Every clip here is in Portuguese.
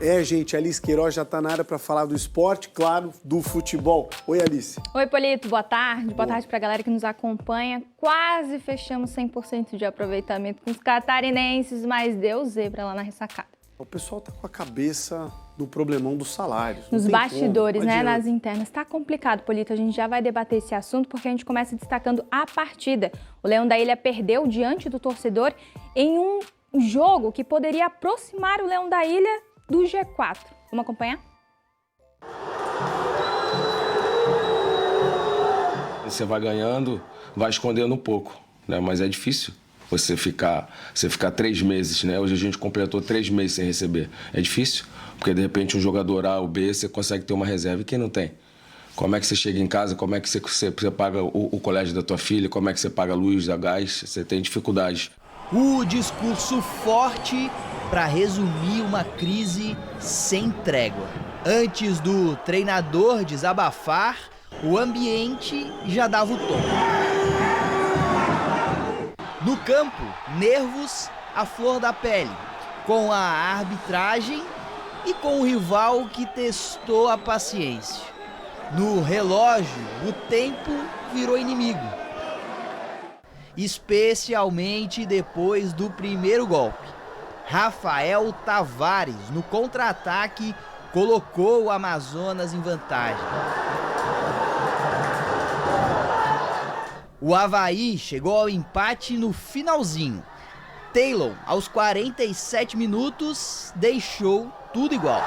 Gente, Alice Queiroz já está na área para falar do esporte, claro, do futebol. Oi, Alice. Oi, Polito, boa tarde. Boa tarde para a galera que nos acompanha. Quase fechamos 100% de aproveitamento com os catarinenses, mas deu zebra lá na ressacada. O pessoal tá com a cabeça no problemão dos salários. Nos bastidores, né, nas internas. Tá complicado, Polito. A gente já vai debater esse assunto porque a gente começa destacando a partida. O Leão da Ilha perdeu diante do torcedor em um jogo que poderia aproximar o Leão da Ilha do G4. Vamos acompanhar? Você vai ganhando, vai escondendo um pouco, né? Mas é difícil você ficar 3 meses, né? Hoje a gente completou 3 meses sem receber. É difícil, porque de repente um jogador A ou B, você consegue ter uma reserva e quem não tem? Como é que você chega em casa, como é que você paga o colégio da tua filha, como é que você paga a luz, a gás, você tem dificuldades. O discurso forte para resumir uma crise sem trégua. Antes do treinador desabafar, o ambiente já dava o tom. No campo, nervos à flor da pele, com a arbitragem e com o rival que testou a paciência. No relógio, o tempo virou inimigo. Especialmente depois do primeiro golpe. Rafael Tavares, no contra-ataque, colocou o Amazonas em vantagem. O Avaí chegou ao empate no finalzinho. Taylor, aos 47 minutos, deixou tudo igual.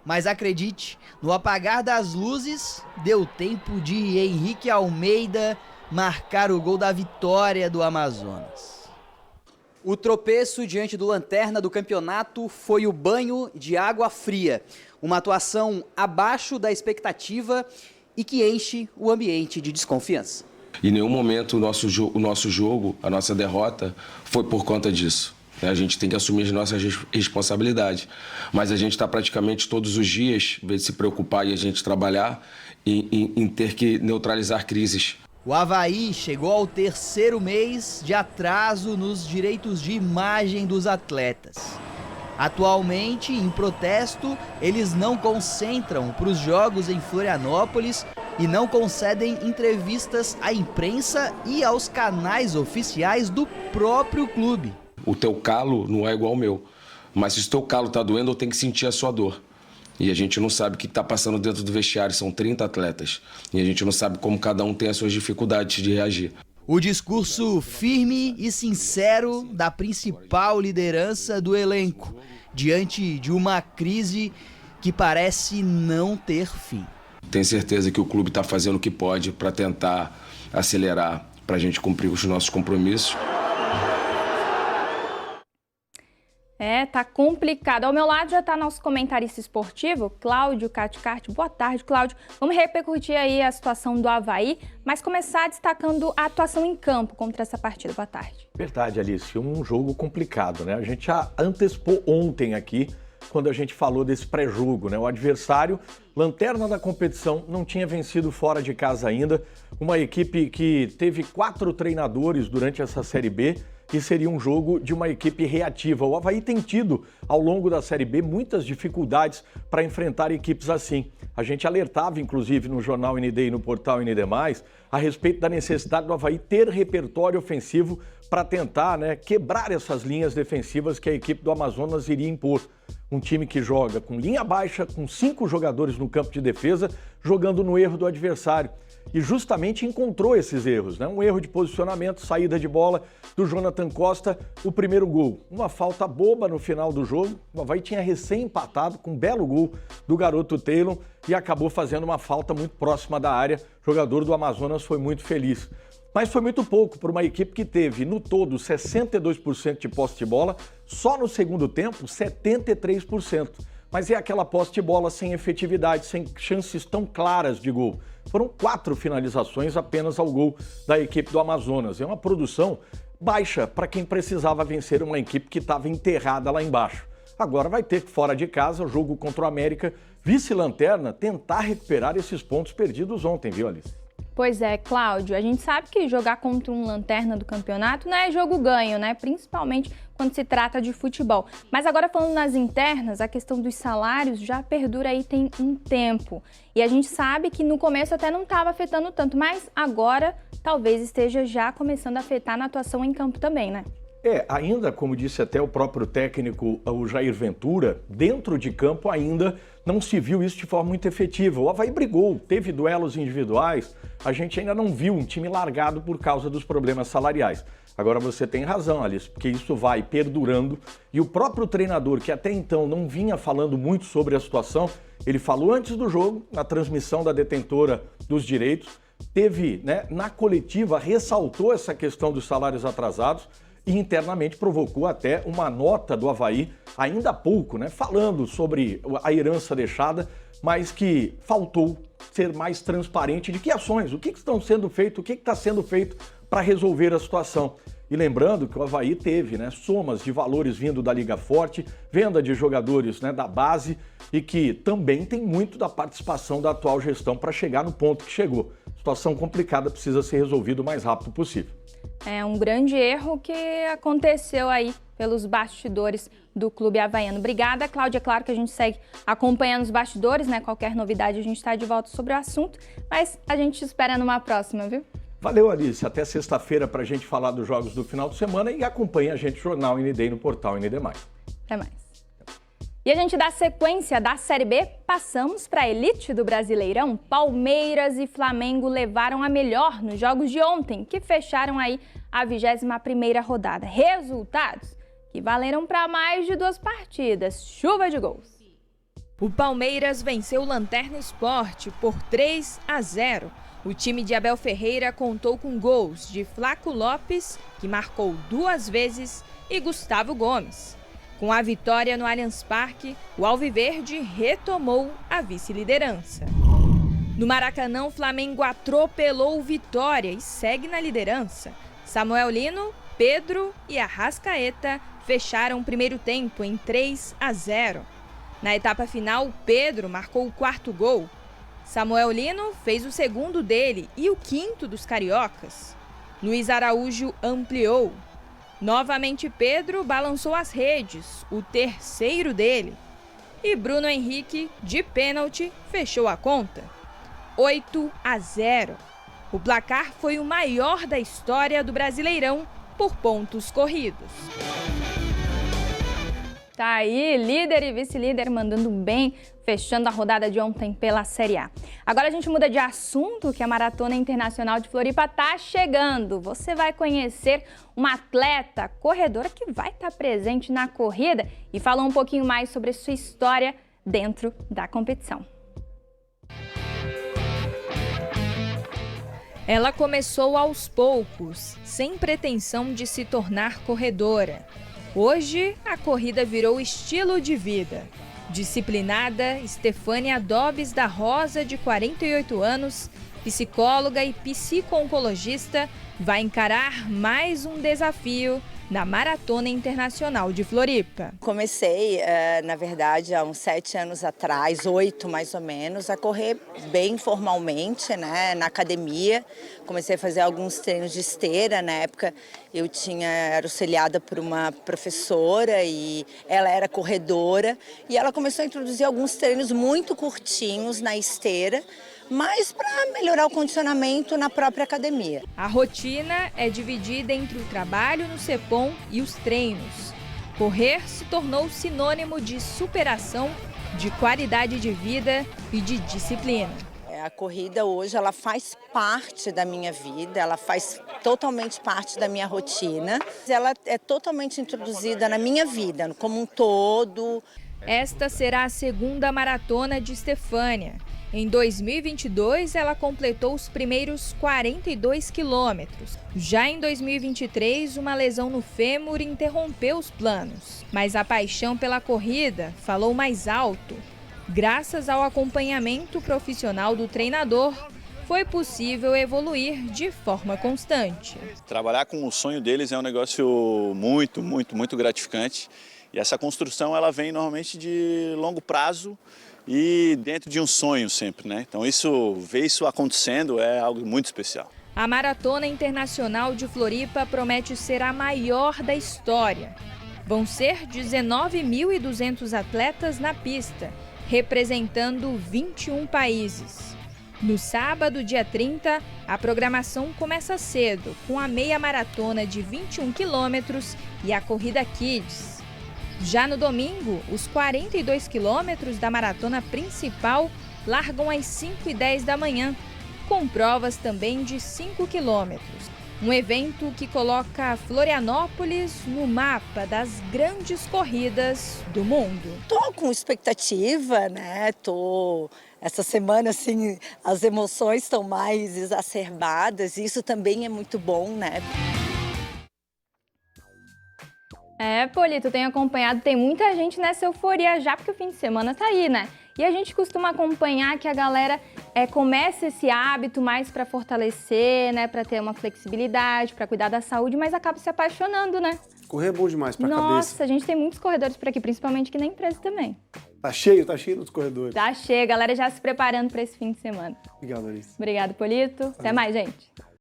Mas acredite, no apagar das luzes, deu tempo de Henrique Almeida marcar o gol da vitória do Amazonas. O tropeço diante do lanterna do campeonato foi o banho de água fria. Uma atuação abaixo da expectativa e que enche o ambiente de desconfiança. Em nenhum momento o nosso jogo, a nossa derrota, foi por conta disso. A gente tem que assumir as nossas responsabilidades. Mas a gente está praticamente todos os dias, em vez de se preocupar e a gente trabalhar em ter que neutralizar crises. O Avaí chegou ao 3º mês de atraso nos direitos de imagem dos atletas. Atualmente, em protesto, eles não concentram para os jogos em Florianópolis e não concedem entrevistas à imprensa e aos canais oficiais do próprio clube. O teu calo não é igual ao meu, mas se o teu calo está doendo, eu tenho que sentir a sua dor. E a gente não sabe o que está passando dentro do vestiário, são 30 atletas. E a gente não sabe como cada um tem as suas dificuldades de reagir. O discurso firme e sincero da principal liderança do elenco, diante de uma crise que parece não ter fim. Tenho certeza que o clube está fazendo o que pode para tentar acelerar, para a gente cumprir os nossos compromissos. Tá complicado. Ao meu lado já tá nosso comentarista esportivo, Cláudio Caticarte. Boa tarde, Cláudio. Vamos repercutir aí a situação do Avaí, mas começar destacando a atuação em campo contra essa partida. Boa tarde. Verdade, Alice. Um jogo complicado, né? A gente já antecipou ontem aqui, quando a gente falou desse pré-jogo, né? O adversário, lanterna da competição, não tinha vencido fora de casa ainda. Uma equipe que teve 4 treinadores durante essa Série B, que seria um jogo de uma equipe reativa. O Avaí tem tido, ao longo da Série B, muitas dificuldades para enfrentar equipes assim. A gente alertava, inclusive, no jornal ND e no portal ND+, a respeito da necessidade do Avaí ter repertório ofensivo para tentar, quebrar essas linhas defensivas que a equipe do Amazonas iria impor. Um time que joga com linha baixa, com 5 jogadores no campo de defesa, jogando no erro do adversário. E justamente encontrou esses erros, né? Um erro de posicionamento, saída de bola do Jonathan Costa, o primeiro gol. Uma falta boba no final do jogo, o Avaí tinha recém-empatado com um belo gol do garoto Taylor e acabou fazendo uma falta muito próxima da área. O jogador do Amazonas foi muito feliz. Mas foi muito pouco para uma equipe que teve, no todo, 62% de posse de bola, só no segundo tempo, 73%. Mas é aquela posse de bola sem efetividade, sem chances tão claras de gol. Foram 4 finalizações apenas ao gol da equipe do Amazonas. É uma produção baixa para quem precisava vencer uma equipe que estava enterrada lá embaixo. Agora vai ter que, fora de casa, o jogo contra o América, vice-lanterna, tentar recuperar esses pontos perdidos ontem, viu, Alice? Pois é, Cláudio, a gente sabe que jogar contra um lanterna do campeonato não é jogo ganho, né? Principalmente quando se trata de futebol. Mas agora falando nas internas, a questão dos salários já perdura aí tem um tempo. E a gente sabe que no começo até não estava afetando tanto, mas agora talvez esteja já começando a afetar na atuação em campo também, né? Ainda, como disse até o próprio técnico, o Jair Ventura, dentro de campo ainda não se viu isso de forma muito efetiva. O Avaí brigou, teve duelos individuais, a gente ainda não viu um time largado por causa dos problemas salariais. Agora você tem razão, Alice, porque isso vai perdurando e o próprio treinador, que até então não vinha falando muito sobre a situação, ele falou antes do jogo, na transmissão da detentora dos direitos, teve, na coletiva, ressaltou essa questão dos salários atrasados, e internamente provocou até uma nota do Avaí, ainda há pouco, falando sobre a herança deixada, mas que faltou ser mais transparente de que ações, o que estão sendo feito, o que está sendo feito para resolver a situação. E lembrando que o Avaí teve somas de valores vindo da Liga Forte, venda de jogadores da base e que também tem muito da participação da atual gestão para chegar no ponto que chegou. Situação complicada, precisa ser resolvida o mais rápido possível. É um grande erro que aconteceu aí pelos bastidores do clube havaiano. Obrigada, Cláudia. É claro que a gente segue acompanhando os bastidores, Qualquer novidade a gente está de volta sobre o assunto, mas a gente espera numa próxima, viu? Valeu, Alice. Até sexta-feira para a gente falar dos jogos do final de semana e acompanha a gente Jornal ND no portal ND+. Até mais. E a gente dá sequência da Série B, passamos para a elite do Brasileirão. Palmeiras e Flamengo levaram a melhor nos jogos de ontem, que fecharam aí a 21ª rodada. Resultados que valeram para mais de 2 partidas. Chuva de gols. O Palmeiras venceu o Lanterna Sport por 3-0. O time de Abel Ferreira contou com gols de Flaco Lopes, que marcou 2 vezes, e Gustavo Gomes. Com a vitória no Allianz Parque, o Alviverde retomou a vice-liderança. No Maracanã, o Flamengo atropelou o Vitória e segue na liderança. Samuel Lino, Pedro e Arrascaeta fecharam o primeiro tempo em 3-0. Na etapa final, Pedro marcou o 4º gol. Samuel Lino fez o 2º dele e o 5º dos cariocas. Luiz Araújo ampliou. Novamente Pedro balançou as redes, o 3º dele. E Bruno Henrique, de pênalti, fechou a conta. 8-0. O placar foi o maior da história do Brasileirão por pontos corridos. Tá aí, líder e vice-líder mandando bem, fechando a rodada de ontem pela Série A. Agora a gente muda de assunto, que a Maratona Internacional de Floripa está chegando. Você vai conhecer uma atleta corredora que vai estar presente na corrida e falar um pouquinho mais sobre sua história dentro da competição. Ela começou aos poucos, sem pretensão de se tornar corredora. Hoje, a corrida virou estilo de vida. Disciplinada, Estefânia Dobbs da Rosa, de 48 anos, psicóloga e psico-oncologista, vai encarar mais um desafio na Maratona Internacional de Floripa. Comecei, na verdade, há uns 7 anos atrás, 8 mais ou menos, a correr bem formalmente, na academia. Comecei a fazer alguns treinos de esteira. Na época eu era auxiliada por uma professora e ela era corredora. E ela começou a introduzir alguns treinos muito curtinhos na esteira, mas para melhorar o condicionamento na própria academia. A rotina é dividida entre o trabalho no CEPOM e os treinos. Correr se tornou sinônimo de superação, de qualidade de vida e de disciplina. A corrida hoje ela faz parte da minha vida, ela faz totalmente parte da minha rotina. Ela é totalmente introduzida na minha vida, como um todo. Esta será a 2ª maratona de Estefânia. Em 2022, ela completou os primeiros 42 quilômetros. Já em 2023, uma lesão no fêmur interrompeu os planos. Mas a paixão pela corrida falou mais alto. Graças ao acompanhamento profissional do treinador, foi possível evoluir de forma constante. Trabalhar com o sonho deles é um negócio muito gratificante. E essa construção ela vem normalmente de longo prazo e dentro de um sonho sempre, né? Então ver isso acontecendo é algo muito especial. A Maratona Internacional de Floripa promete ser a maior da história. Vão ser 19.200 atletas na pista, representando 21 países. No sábado, dia 30, a programação começa cedo, com a meia maratona de 21 quilômetros e a corrida Kids. Já no domingo, os 42 quilômetros da maratona principal largam às 5h10 da manhã, com provas também de 5 quilômetros. Um evento que coloca Florianópolis no mapa das grandes corridas do mundo. Tô com expectativa, né? Essa semana, assim, as emoções estão mais exacerbadas e isso também é muito bom, né? Polito, tenho acompanhado, tem muita gente nessa euforia já, porque o fim de semana tá aí, né? E a gente costuma acompanhar que a galera começa esse hábito mais para fortalecer, né? Para ter uma flexibilidade, para cuidar da saúde, mas acaba se apaixonando, né? Correr é bom demais pra cabeça. Nossa, a gente tem muitos corredores por aqui, principalmente aqui na empresa também. Tá cheio nos corredores. Tá cheio, a galera já se preparando para esse fim de semana. Obrigado, Larissa. Obrigado, Polito. Até mais, gente.